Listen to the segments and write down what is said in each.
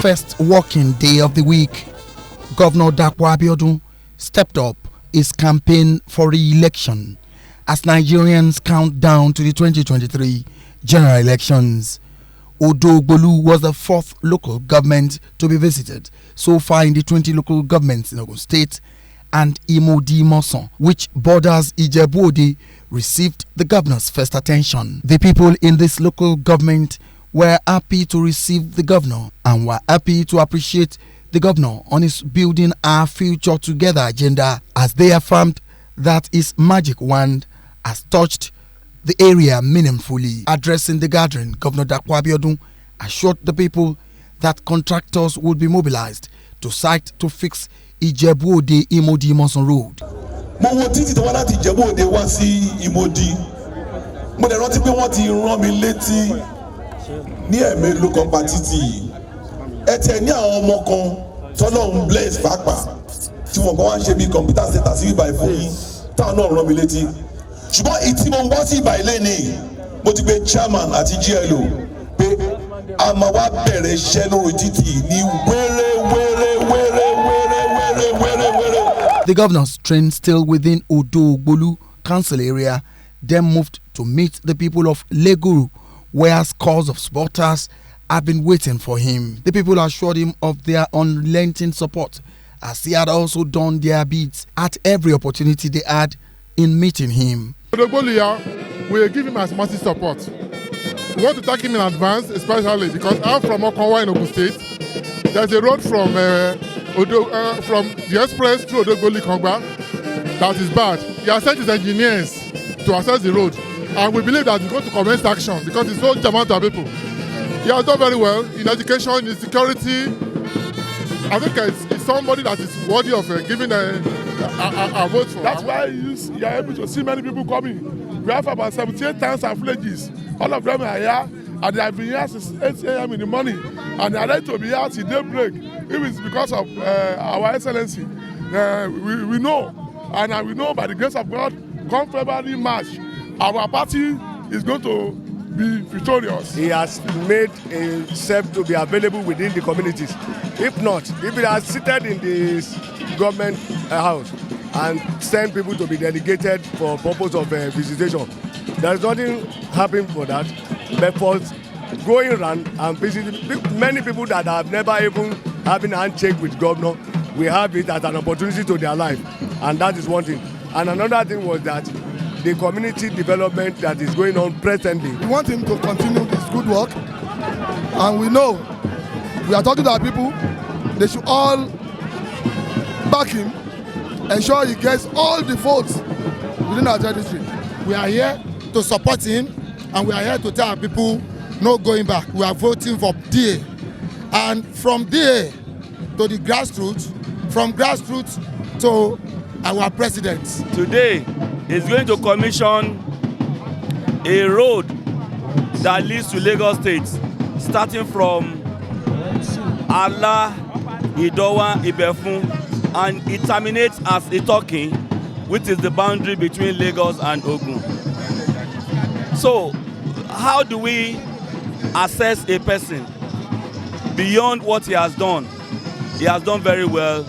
first working day of the week, Governor Dapo Abioduns stepped up his campaign for re-election as Nigerians count down to the 2023 general elections. Odogbolu was the fourth local government to be visited so far in the 20 local governments in Ogun State, and Imodi-Mosan, which borders Ijebu-Ode, received the governor's first attention. The people in this local government were happy to receive the governor and were happy to appreciate the governor on his Building Our Future Together agenda, as they affirmed that his magic wand has touched the area meaningfully. Addressing the gathering, Governor Dapo Abioduns assured the people that contractors would be mobilized to site to fix Ijebu-Ode Imodi-Mosan road. Mo wo títì tó wá láti Ìjẹ̀bú-Òde wá sí Imodi. Mo dẹ̀ rántí pé wọ́n ti rán mi létí ní ẹ̀mí ló kàn pa títì. Ẹ tẹ̀ ní àwọn ọmọ kan tọ́lọ́run bless pàápàá tí wọ́n kàn wá ń ṣe bí computer center sí ibà ìfún yín táwọn náà rán mi létí. Ṣùgbọ́n ìtí mo wá sí ibà ilé ni mo ti pe chairman àti GLO pé a máa wá bẹ̀rẹ̀ iṣẹ́ lórí títì ní wẹ́rẹ́. The governor's train, still within Odogbolu council area, then moved to meet the people of Leguru, where scores of supporters have been waiting for him. The people assured him of their unrelenting support, as he had also done their bits at every opportunity they had in meeting him. Odogbolu, we give him as much support. We want to thank him in advance, especially because I'm from Okonwa in Ogun State. There's a road from the express to Odogbolu Kongba that is bad. He has sent his engineers to assess the road, and we believe that he's going to commence action because it's so jammed to our people. He has done very well in education, in security. I think it's somebody that is worthy of giving a vote for. That's why you are able to see many people coming. We have about 78 towns and villages. All of them are here, and they have been here since 8 a.m. in the morning, and they are ready to be here till daybreak. If it's because of our excellency, we know, and we know by the grace of God, come February, March, our party is going to be victorious. He has made himself to be available within the communities. If not, if he has seated in this government house and sent people to be delegated for purpose of visitation, there is nothing happening for that. But for going around and visiting many people that have never even having a handshake with governor, we have it as an opportunity to their life, and that is one thing. And another thing was that the community development that is going on presently. We want him to continue this good work, and we know we are talking to our people. They should all back him, ensure he gets all the votes within our territory. We are here to support him, and we are here to tell our people no going back. We are voting for DA, and from DA to the grassroots, from grassroots to our president. Today is going to commission a road that leads to Lagos State, starting from Ala, Idowa, Ibefun, and it terminates at Itokin, which is the boundary between Lagos and Ogun. So, how do we assess a person beyond what he has done? He has done very well.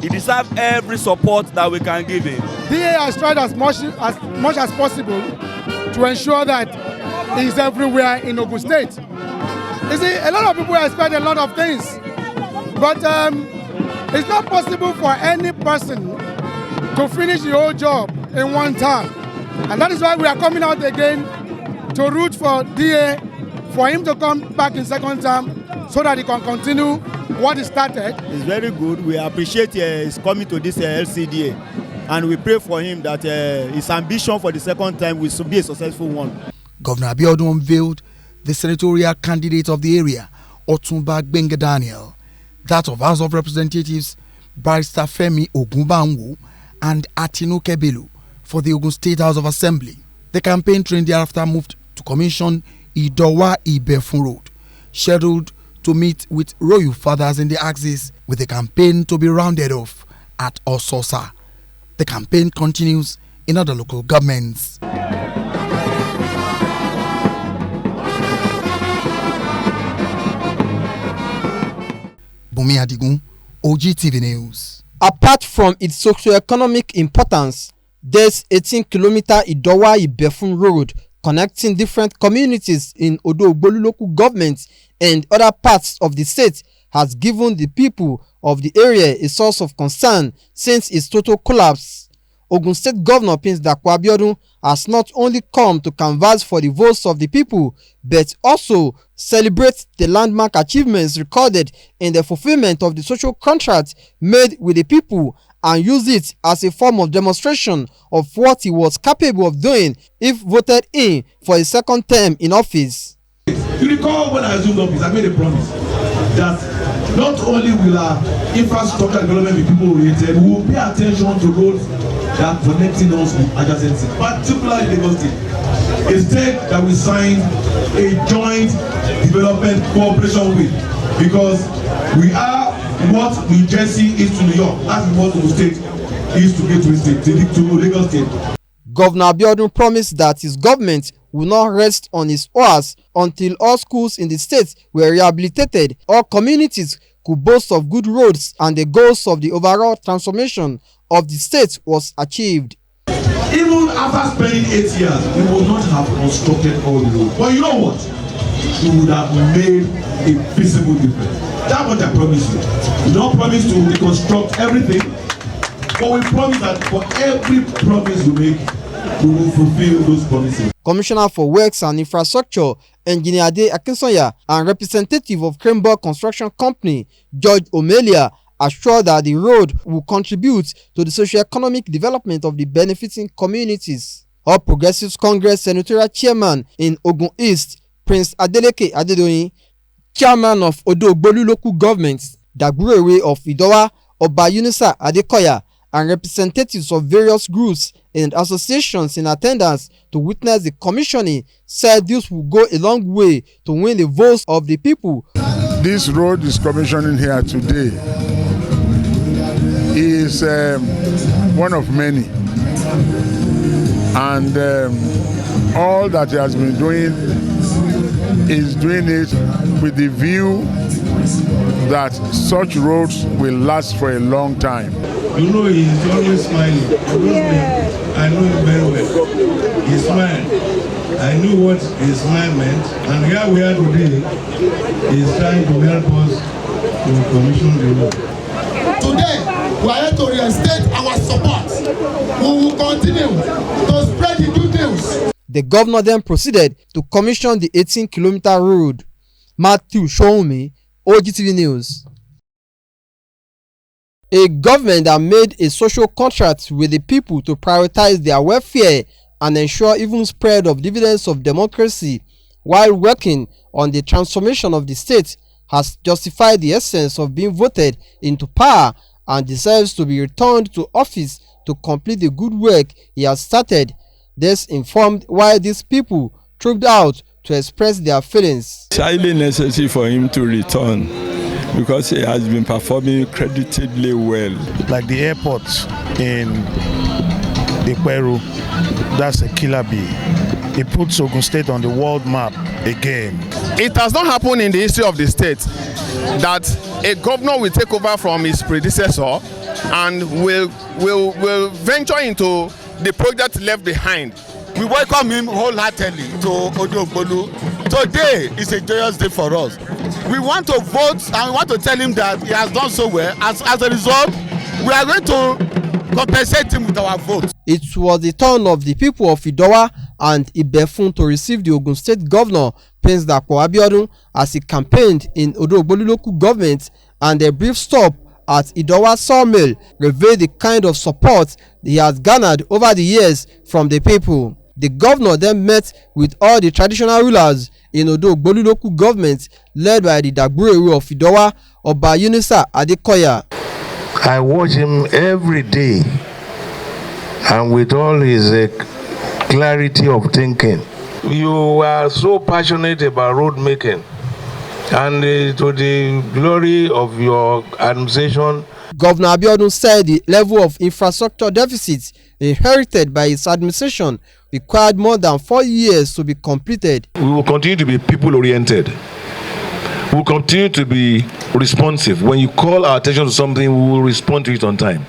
He deserves every support that we can give him. DA has tried as much as possible to ensure that he's everywhere in Ogun State. You see, a lot of people expect a lot of things, but it's not possible for any person to finish the whole job in one term. And that is why we are coming out again to root for DA, for him to come back in second term so that he can continue what he started. It's very good. We appreciate his coming to this LCDA, and we pray for him that his ambition for the second time will be a successful one. Governor Abioduns unveiled the senatorial candidate of the area, Otunba Gbenga Daniel, that of House of Representatives, Barrister Femi Ogunbanwo and Atinuke Bello for the Ogun State House of Assembly. The campaign train thereafter moved to commission Idowa Ibefun Road, scheduled to meet with royal fathers in the axis, with the campaign to be rounded off at Ososa. The campaign continues in other local governments. Bumi Adigun, OGTV News. Apart from its socio-economic importance, this 18-kilometer Idowa-Ibefun road connecting different communities in Odogbolu local government and other parts of the state has given the people of the area a source of concern since its total collapse. Ogun State Governor Prince Dapo Abiodun has not only come to canvass for the votes of the people, but also celebrate the landmark achievements recorded in the fulfillment of the social contract made with the people and use it as a form of demonstration of what he was capable of doing if voted in for a second term in office. You recall when I assumed office, I made a promise that not only will our infrastructure development be people oriented, we will pay attention to roads that are connecting us with adjacent states, particularly Lagos State. A state that we signed a joint development cooperation with, because we are what New Jersey is to New York, as what the state is to Gateway State, to Lagos State. Governor Abiodun promised that his government will not rest on his oars until all schools in the state were rehabilitated, all communities could boast of good roads, and the goals of the overall transformation of the state was achieved. Even after spending 8 years, we would not have constructed all the roads. But you know what? We would have made a visible difference. That's what I promise you. We don't promise to reconstruct everything, but we promise that for every promise we make, we will fulfill those promises. Commissioner for Works and Infrastructure, Engineer Ade Akinsanya, and representative of Cranbrook Construction Company, George Omelia, assured that the road will contribute to the socio-economic development of the benefiting communities. All Progressives Congress Senatorial Chairman in Ogun East, Prince Adeleke Adedoyin, Chairman of Odogbolu Local Government, Dagburewe of Idowa, Oba Yunusa Adekoya, and representatives of various groups and associations in attendance to witness the commissioning said this will go a long way to win the votes of the people. This road is commissioning here today is one of many, and all that he has been doing is doing it with the view that such roads will last for a long time. You know, he's always smiling. I know him very well. He smiled. I knew what his smile meant, and here we are today. He's trying to help us to commission the road. Today, we are here to reinstate our support. We will continue to spread the good news. The governor then proceeded to commission the 18-kilometer road. Matthew Shoumi, OGTV News. A government that made a social contract with the people to prioritize their welfare and ensure even spread of dividends of democracy while working on the transformation of the state has justified the essence of being voted into power and deserves to be returned to office to complete the good work he has started. This informed why these people trooped out to express their feelings. It's highly necessary for him to return because he has been performing creditably well. Like the airport in Ikweru, that's a killer bee. It puts Ogun State on the world map again. It has not happened in the history of the state that a governor will take over from his predecessor and will venture into the project left behind. We welcome him wholeheartedly to Odogbolu. Today is a joyous day for us. We want to vote and we want to tell him that he has done so well. As a result, we are going to compensate him with our vote. It was the turn of the people of Idowa and Ibefun to receive the Ogun State Governor, Prince Dapo Abiodun, as he campaigned in Odogbolu local government, and a brief stop at Idowa Sawmill revealed the kind of support he has garnered over the years from the people. The governor then met with all the traditional rulers in Odogbolu local government led by the Dagburewe of Idowa, Oba Yunusa Adekoya. I watch him every day, and with all his clarity of thinking. You are so passionate about road making, and to the glory of your administration. Governor Abiodun said the level of infrastructure deficit inherited by his administration required more than 4 years to be completed. We will continue to be people-oriented. We will continue to be responsive. When you call our attention to something, we will respond to it on time.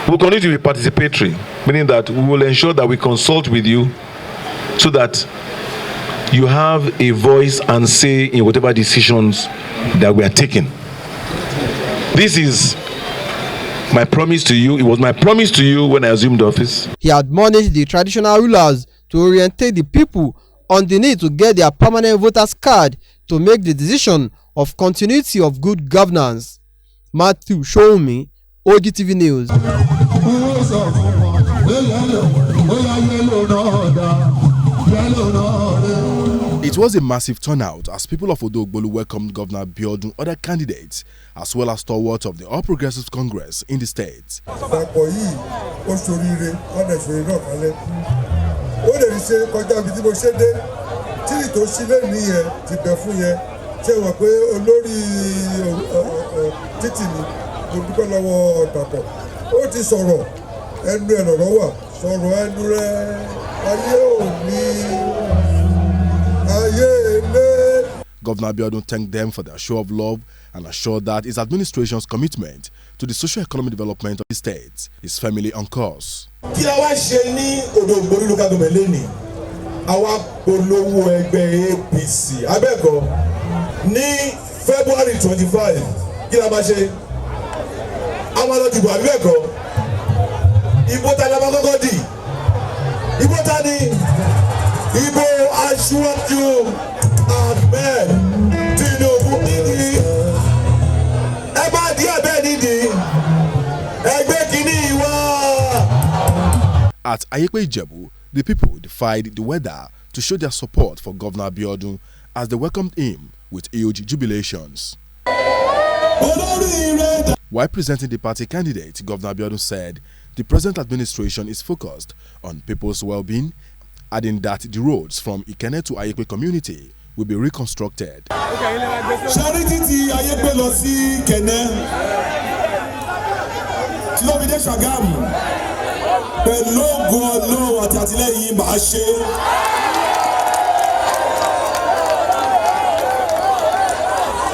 We'll continue to be participatory, meaning that we will ensure that we consult with you so that you have a voice and say in whatever decisions that we are taking. This is my promise to you. It was my promise to you when I assumed office. He admonished the traditional rulers to orientate the people on the need to get their permanent voters card to make the decision of continuity of good governance. Matthew Shoumi, OGTV News. It was a massive turnout as people of Odogbolu welcomed Governor Abioduns, other candidates, as well as stalwarts of the All Progressives Congress in the state. Governor Abioduns thanked them for their show of love and assured that his administration's commitment to the socio-economic development of the state is firmly on course. February 25 Ibo aṣíwájú Ahmed Tinubu nídìí ẹ bá díẹ̀ bẹ́ẹ̀ nídìí ẹgbẹ́ kìíní wá. At Ayepe Ijebu, the people defied the weather to show their support for Governor Abioduns as they welcomed him with huge jubilations. While presenting the party candidate, Governor Abioduns said the present administration is focused on people's well-being, adding that the roads from Ikene to Ayepe community will be reconstructed. Charity ti Ayepe lọ sí Ikene tí ló fi dé Ṣàgámù pẹ̀lú ògo Ọlọ́run àti àtìlẹ́yìn màá ṣe.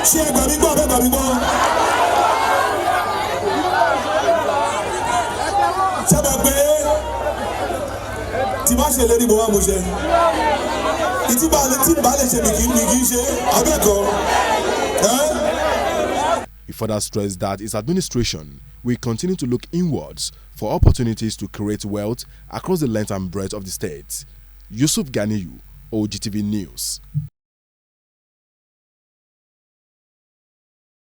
Ṣé ẹ gbà mí gbọ́ bẹ́ẹ̀ gbà mí gbọ́? Ṣé bá gbé tí bá ṣe lérí mo wá mo ṣe tí bá lè ṣe mi kì í ṣe abẹ́kọ̀ọ́. He further stressed that his administration will continue to look inwards for opportunities to create wealth across the length and breadth of the state. Yusuf Ganiyu, OGTV News.